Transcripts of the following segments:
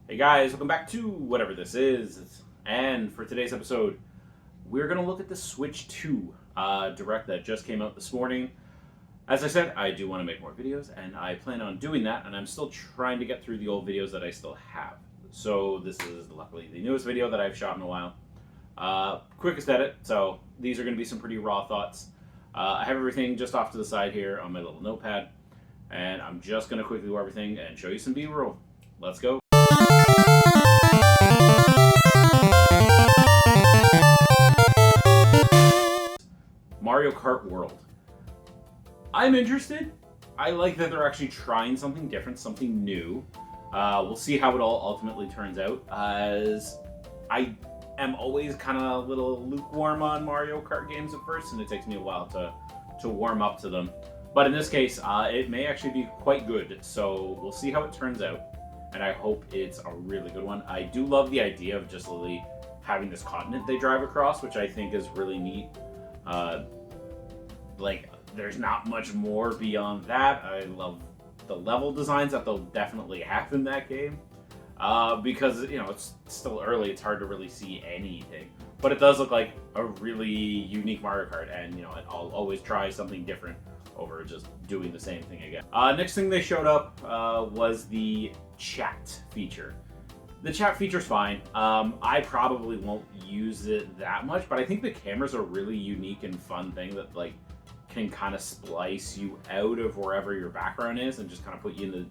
Hey guys, welcome back to whatever this is. And for today's episode, we're going to look at the Switch 2 Direct that just came out this morning. As I said, I do want to make more videos, and I plan on doing that, and I'm still trying to get through the old videos that I still have. So this is luckily the newest video that I've shot in a while. Quickest edit, so these are going to be some pretty raw thoughts. I have everything just off to the side here on my little notepad, and I'm just going to quickly do everything and show you some B-roll. Let's go. Mario Kart World. I'm interested. I like that they're actually trying something different, something new. We'll see how it all ultimately turns out, as I am always kind of a little lukewarm on Mario Kart games at first, and it takes me a while to warm up to them. But in this case, it may actually be quite good, so we'll see how it turns out, and I hope it's a really good one. I do love the idea of just literally having this continent they drive across, which I think is really neat. There's not much more beyond that. I love the level designs that they'll definitely have in that game. Because, it's still early, it's hard to really see anything. But it does look like a really unique Mario Kart, and, I'll always try something different over just doing the same thing again. Next thing they showed up was the chat feature. The chat feature's fine. I probably won't use it that much, but I think the camera's a really unique and fun thing that, can kind of splice you out of wherever your background is and just kind of put you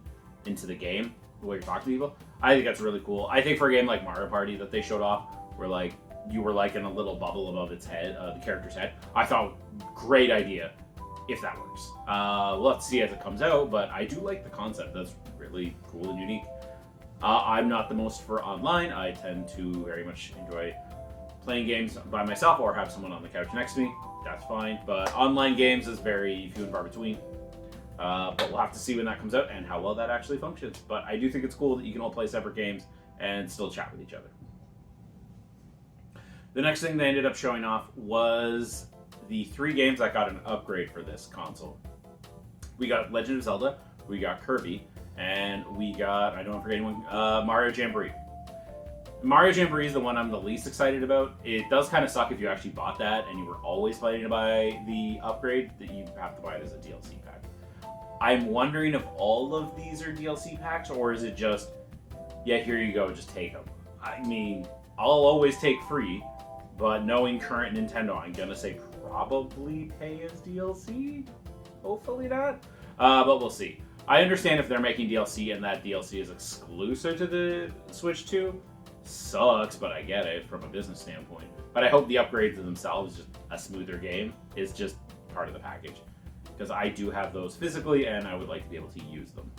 into the game the way you're talking to people. I think that's really cool. I think for a game like Mario Party that they showed off, where you were in a little bubble above its head, the character's head, I thought great idea if that works. We'll have to see as it comes out, but I do like the concept. That's really cool and unique. I'm not the most for online. I tend to very much enjoy playing games by myself or have someone on the couch next to me. That's fine, but online games is very few and far between. But we'll have to see when that comes out and how well that actually functions. But I do think it's cool that you can all play separate games and still chat with each other. The next thing they ended up showing off was the 3 games that got an upgrade for this console. We got Legend of Zelda, we got Kirby, and we got, I don't want to forget anyone, Mario Jamboree. Mario Jamboree is the one I'm the least excited about. It does kind of suck if you actually bought that and you were always planning to buy the upgrade, that you have to buy it as a DLC pack. I'm wondering if all of these are DLC packs, or is it just, yeah, here you go, just take them. I mean, I'll always take free, but knowing current Nintendo, I'm going to say probably pay as DLC. Hopefully not. But we'll see. I understand if they're making DLC and that DLC is exclusive to the Switch 2. Sucks, but I get it from a business standpoint. But I hope the upgrades themselves, just a smoother game, is just part of the package. Because I do have those physically, and I would like to be able to use them.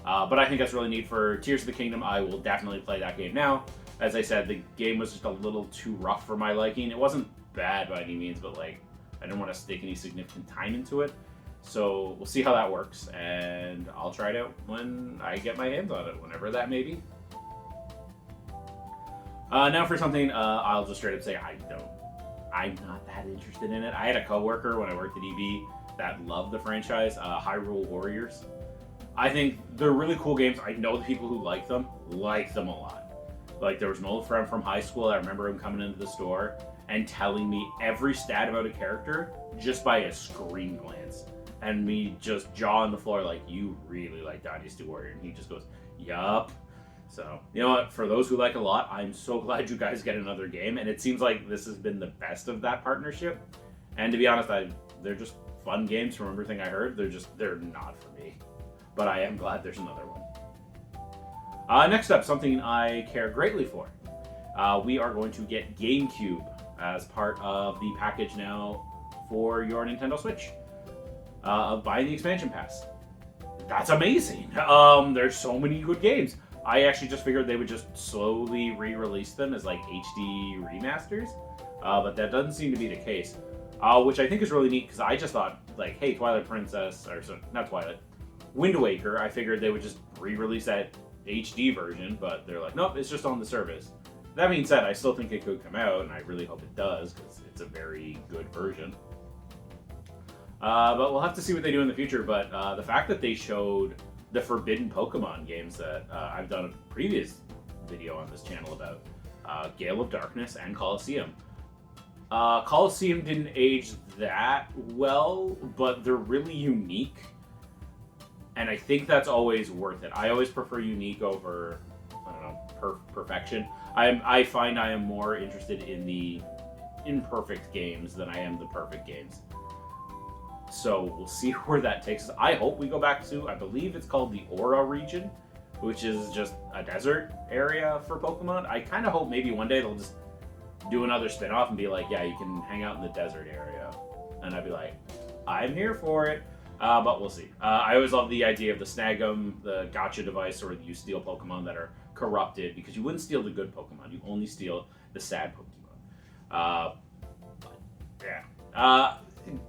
But I think that's really neat for Tears of the Kingdom. I will definitely play that game now. As I said, the game was just a little too rough for my liking. It wasn't bad by any means, but I didn't want to stick any significant time into it. So we'll see how that works, and I'll try it out when I get my hands on it, whenever that may be. Now for something I'll just straight up say I'm not that interested in it. I had a coworker when I worked at EB that loved the franchise, Hyrule Warriors. I think they're really cool games. I know the people who like them a lot. There was an old friend from high school, I remember him coming into the store and telling me every stat about a character just by a screen glance. And me just jaw on the floor you really like Dynasty Warrior. And he just goes, yup. So, you know what? For those who like a lot, I'm so glad you guys get another game. And it seems like this has been the best of that partnership. And to be honest, they're just fun games from everything I heard. They're not for me. But I am glad there's another one. Next up, something I care greatly for. We are going to get GameCube as part of the package now for your Nintendo Switch. Of buying the expansion pass. That's amazing. There's so many good games. I actually just figured they would just slowly re-release them as HD remasters, but that doesn't seem to be the case. Which I think is really neat, because I just thought, hey, Twilight Princess, or so, not Twilight, Wind Waker, I figured they would just re-release that HD version, but they're like, nope, it's just on the service. That being said, I still think it could come out, and I really hope it does, because it's a very good version. But we'll have to see what they do in the future. But the fact that they showed the Forbidden Pokemon games that I've done a previous video on this channel about Gale of Darkness and Colosseum. Colosseum didn't age that well, but they're really unique, and I think that's always worth it. I always prefer unique over, I don't know, perfection. I find I am more interested in the imperfect games than I am the perfect games. So we'll see where that takes us. I hope we go back to, I believe it's called the Aura region, which is just a desert area for Pokemon. I kind of hope maybe one day they'll just do another spin-off and be like, yeah, you can hang out in the desert area. And I'd be like, I'm here for it. But we'll see. I always love the idea of the snag 'em, the gotcha device, or you steal Pokemon that are corrupted, because you wouldn't steal the good Pokemon. You only steal the sad Pokemon.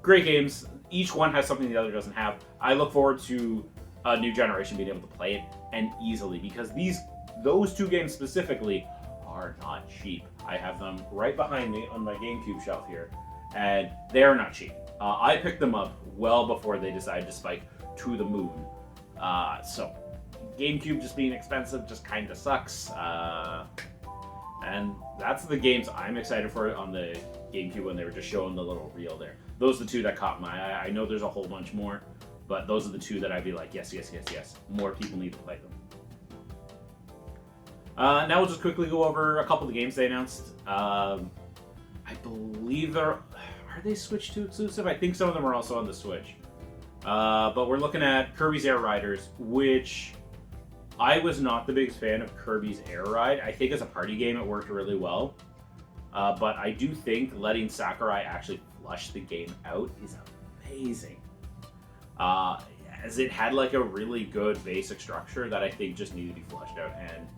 Great games. Each one has something the other doesn't have. I look forward to a new generation being able to play it, and easily, because those two games specifically are not cheap. I have them right behind me on my GameCube shelf here, and they're not cheap. I picked them up well before they decided to spike to the moon. So GameCube just being expensive just kind of sucks. And that's the games I'm excited for on the GameCube when they were just showing the little reel there. Those are the two that caught my eye. I know there's a whole bunch more, but those are the two that I'd be like, yes, yes, yes, yes. More people need to play them. Now we'll just quickly go over a couple of the games they announced. I believe are they Switch 2 exclusive? I think some of them are also on the Switch. But we're looking at Kirby's Air Riders, which I was not the biggest fan of Kirby's Air Ride. I think as a party game it worked really well. But I do think letting Sakurai actually flush the game out is amazing. As it had like a really good basic structure that I think just needed to be flushed out. And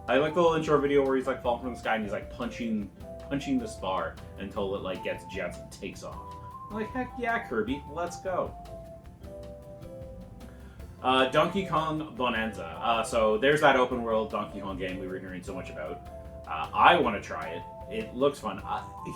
I like the little intro video where he's like falling from the sky and he's like punching the spar until it like gets jets and takes off. I'm like, heck yeah, Kirby, let's go. Donkey Kong Bonanza. So there's that open world Donkey Kong game we were hearing so much about. I want to try it. It looks fun.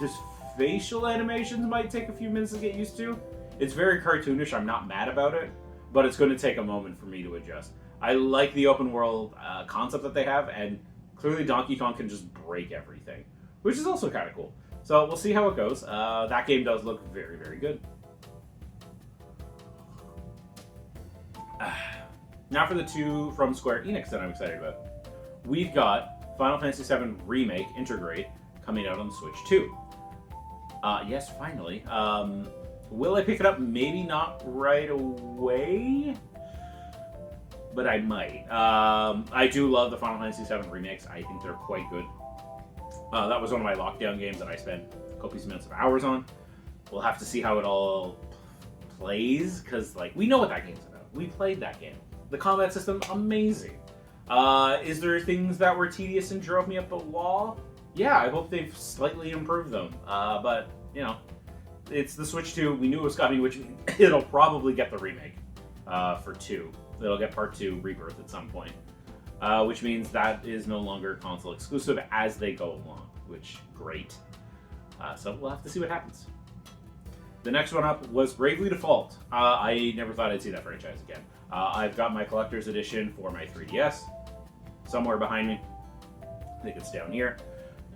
His facial animations might take a few minutes to get used to. It's very cartoonish. I'm not mad about it, but it's going to take a moment for me to adjust. I like the open world concept that they have, and clearly Donkey Kong can just break everything, which is also kind of cool. So we'll see how it goes. That game does look very, very good. Now for the two from Square Enix that I'm excited about. We've got Final Fantasy VII Remake Integrate coming out on Switch 2. Yes, finally. Will I pick it up? Maybe not right away, but I might. I do love the Final Fantasy VII remakes. I think they're quite good. That was one of my lockdown games that I spent copious amounts of hours on. We'll have to see how it all plays, because like we know what that game's about. We played that game. The combat system, amazing. Is there things that were tedious and drove me up a wall? Yeah, I hope they've slightly improved them. But, you know, it's the Switch 2. We knew it was coming, which means it'll probably get the remake for 2. It'll get Part 2 Rebirth at some point. Which means that is no longer console exclusive as they go along, which, great. So we'll have to see what happens. The next one up was Bravely Default. I never thought I'd see that franchise again. I've got my collector's edition for my 3DS, somewhere behind me. I think it's down here.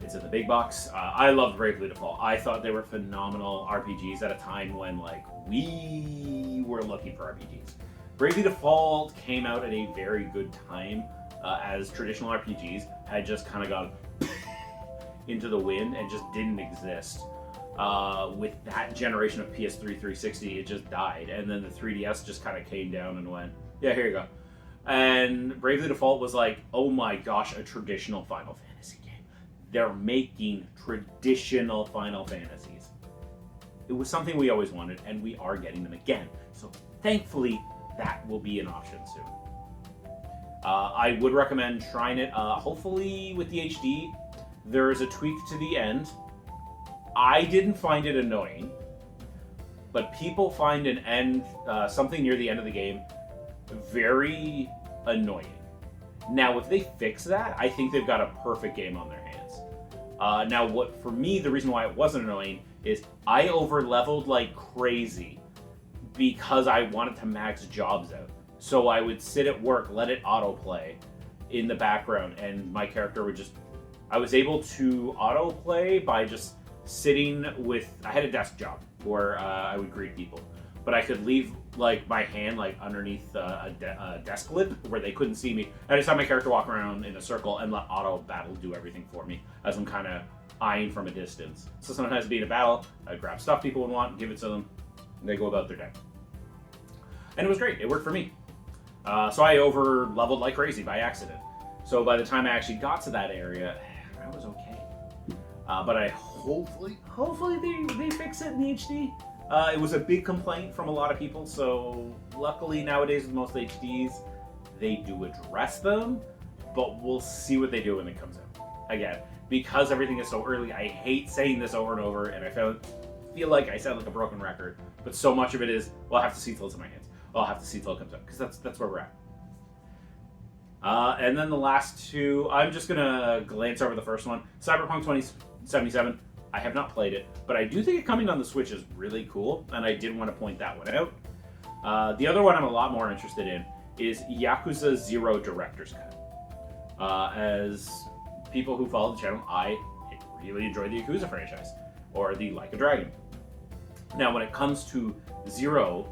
It's in the big box. I loved Bravely Default. I thought they were phenomenal RPGs at a time when like we were looking for RPGs. Bravely Default came out at a very good time as traditional RPGs had just kind of gone into the wind and just didn't exist. With that generation of PS3 360, it just died, and then the 3DS just kind of came down and went, yeah, here you go. And Bravely Default was like, oh my gosh, a traditional Final Fantasy game. They're making traditional Final Fantasies. It was something we always wanted, and we are getting them again. So thankfully, that will be an option soon. I would recommend trying it, hopefully with the HD. There is a tweak to the end. I didn't find it annoying, but people find an end, something near the end of the game, very annoying. Now, if they fix that, I think they've got a perfect game on their hands. Now, for me, the reason why it wasn't annoying is I over-leveled like crazy because I wanted to max jobs out. So I would sit at work, let it autoplay, in the background, and my character would just. I was able to autoplay by just sitting with. I had a desk job where I would greet people, but I could leave like my hand like underneath a desk lip where they couldn't see me. I just had my character walk around in a circle and let auto battle do everything for me as I'm kind of eyeing from a distance. So sometimes being a battle, I'd grab stuff people would want, give it to them, and they go about their day. And it was great. It worked for me. So I over leveled like crazy by accident. So by the time I actually got to that area, I was okay. But I hopefully they fix it in the HD. It was a big complaint from a lot of people, so luckily nowadays with most HDs, they do address them, but we'll see what they do when it comes out. Again, because everything is so early, I hate saying this over and over, and I feel like I sound like a broken record, but so much of it is, well, I'll have to see till it's in my hands. I'll have to see till it comes out, because that's where we're at. And then the last two, I'm just going to glance over the first one. Cyberpunk 2077. I have not played it, but I do think it coming on the Switch is really cool, and I did want to point that one out. The other one I'm a lot more interested in is Yakuza 0 Director's Cut. As people who follow the channel, I really enjoy the Yakuza franchise, or the Like a Dragon. Now, when it comes to 0,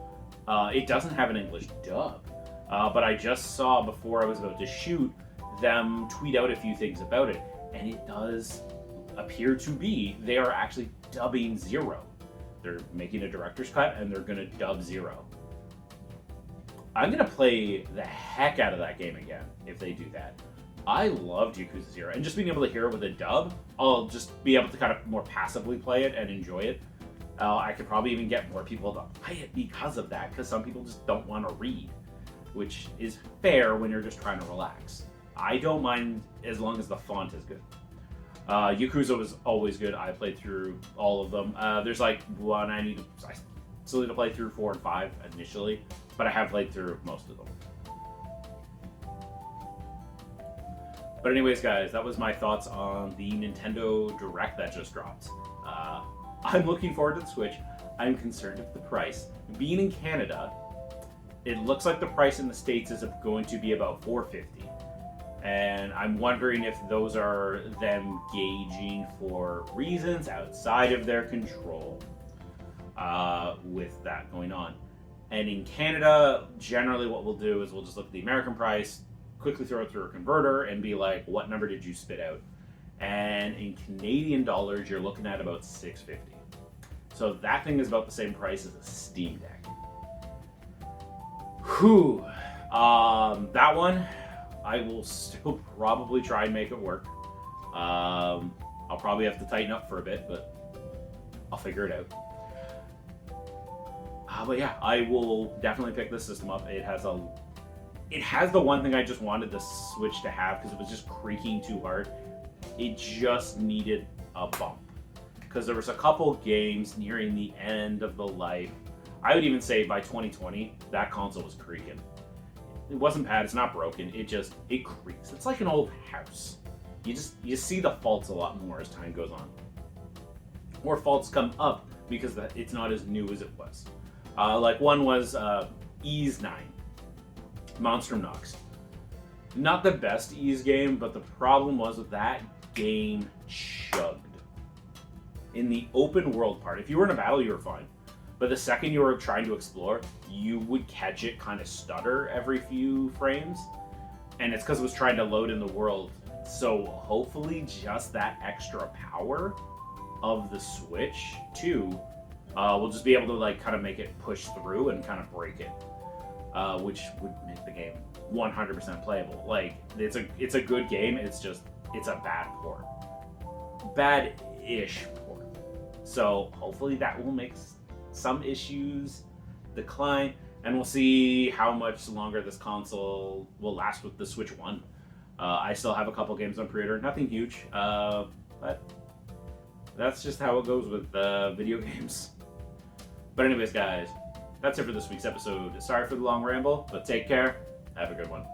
it doesn't have an English dub, but I just saw before I was about to shoot them tweet out a few things about it, and it does appear to be they are actually dubbing 0. They're making a director's cut and they're going to dub 0. I'm going to play the heck out of that game again if they do that. I loved Yakuza 0, and just being able to hear it with a dub, I'll just be able to kind of more passively play it and enjoy it. I could probably even get more people to play it because of that, because some people just don't want to read, which is fair when you're just trying to relax. I don't mind as long as the font is good. Yakuza was always good. I played through all of them. There's like one I still need to play through 4 and 5 initially, but I have played through most of them. But anyways, guys, that was my thoughts on the Nintendo Direct that just dropped. I'm looking forward to the Switch. I'm concerned with the price. Being in Canada, it looks like the price in the States is going to be about $450. And I'm wondering if those are them gauging for reasons outside of their control with that going on. And in Canada, generally what we'll do is we'll just look at the American price, quickly throw it through a converter, and be like, what number did you spit out? And in Canadian dollars, you're looking at about $650. So that thing is about the same price as a Steam Deck. Whew. That one, I will still probably try and make it work. I'll probably have to tighten up for a bit, but I'll figure it out. But yeah, I will definitely pick this system up. It has the one thing I just wanted the Switch to have, because it was just creaking too hard. It just needed a bump, because there was a couple games nearing the end of the life. I would even say by 2020, that console was creaking. It wasn't bad, it's not broken, it creaks. It's like an old house. You see the faults a lot more as time goes on. More faults come up because it's not as new as it was. Like one was Ys 9, Monstrum Nox. Not the best Ys game, but the problem was with that game chugged. In the open world part, if you were in a battle, you were fine. But the second you were trying to explore, you would catch it kind of stutter every few frames. And it's because it was trying to load in the world. So hopefully just that extra power of the Switch, too, will just be able to like kind of make it push through and kind of break it. Which would make the game 100% playable. Like, it's a good game, it's a bad port. Bad-ish port. So hopefully that will make some issues decline, and we'll see how much longer this console will last with the Switch 1. I still have a couple games on pre-order, nothing huge, but that's just how it goes with video games. But anyways, guys, that's it for this week's episode. Sorry for the long ramble, but take care. Have a good one.